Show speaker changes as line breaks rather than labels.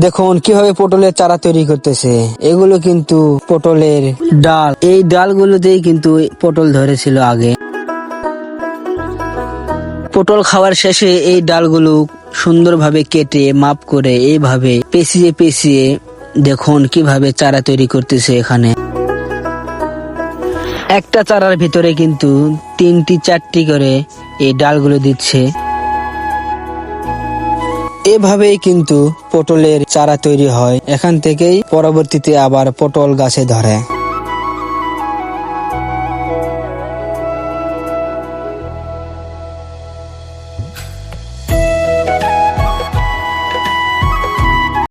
দেখুন কিভাবে পটলের চারা তৈরি করতেছে। এগুলো কিন্তু পটলের ডাল, এই ডালগুলোতেই কিন্তু পটল ধরেছিল আগে। পটল খাওয়ার শেষে এই ডালগুলো সুন্দরভাবে কেটে মাপ করে এইভাবে পেঁচিয়ে পেঁচিয়ে দেখুন কিভাবে চারা তৈরি করতেছে। এখানে একটা চারার ভিতরে কিন্তু 3-4টি করে এই ডালগুলো দিচ্ছে। এভাবেই কিন্তু পটলের চারা তৈরি হয়। এখান থেকেই পরবর্তীতে আবার পটল গাছে ধরে।